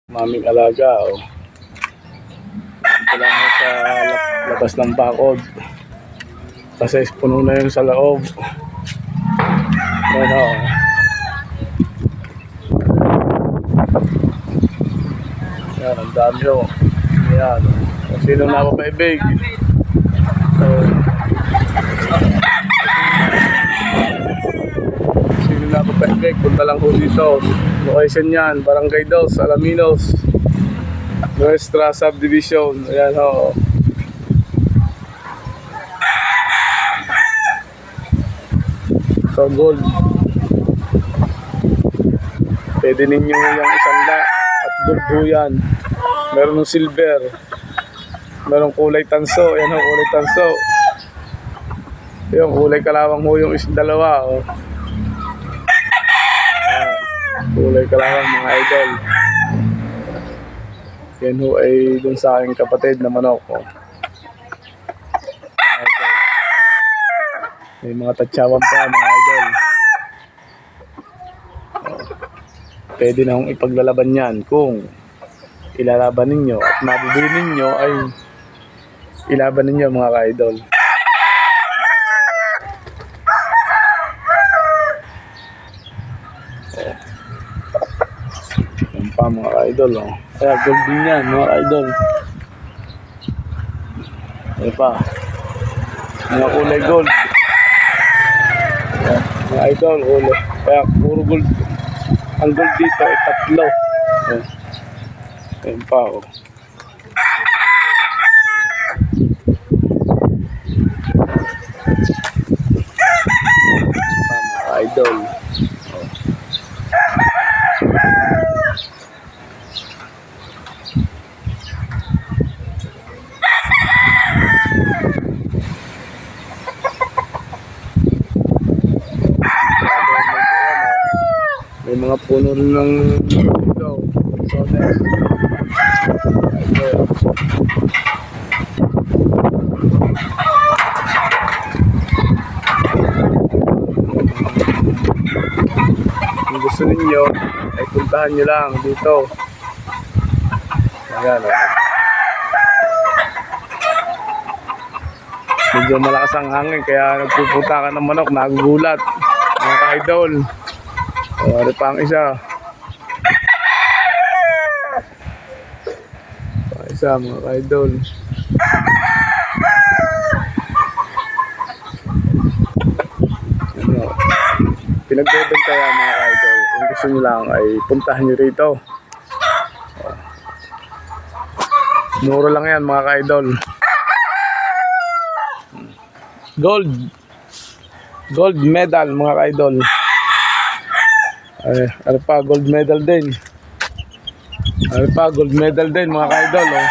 Maming alaga, oh. Ito lang yung sa labas ng bakod. Kasi puno na yun sa loob. Yan, oh. Yan, ang dami, oh. Yan. Kung sino napapaibig. So, sino napapaibig, punta lang po dito. Location yan, Barangay Dos, Alaminos, Nuestra Subdivision. Ayan, ho. So, gold. Pwede ninyo yung isang la at gold ho yan. Meron ng silver. Meron kulay tanso. Ayan, ho, kulay tanso. Yung kulay kalawang ho yung dalawa, oh. Kulay kalawang, mga idol. Yan ho ay dun sa aking kapatid na manok, oh. Idol. May mga tatsawan pa, mga idol. Oh. Pwede na hong ipaglalaban yan kung ilalaban ninyo at mabibili ninyo ay ilaban ninyo, mga ka-idol. Yan pa, mga ka-idol, oh. Kaya gold din yan, mga ka-idol. Yan pa, mga kulay gold. Yan, mga idol, kulay. Kaya puro gold. Ang gold dito ay tatlo. Yan, yan pa, oh. Mga idol. May mga puno rin ng ito. Sones. Kung gusto ninyo, ay puntahan nyo lang dito. Ayan, oh. Medyo malakas ang hangin, kaya nagpupunta ka ng manok, nagugulat. Mga ka-idol. Ano pa ang isa? Isa, mga ka-idol. Ano? Pinagbebenta yan, mga ka-idol. Kung gusto nyo lang ay puntahan nyo rito. Muro lang yan, mga ka-idol. Gold medal, mga ka-idol. Ay, ano pa, gold medal din. Ano pa, gold medal din, mga ka-idol, oh.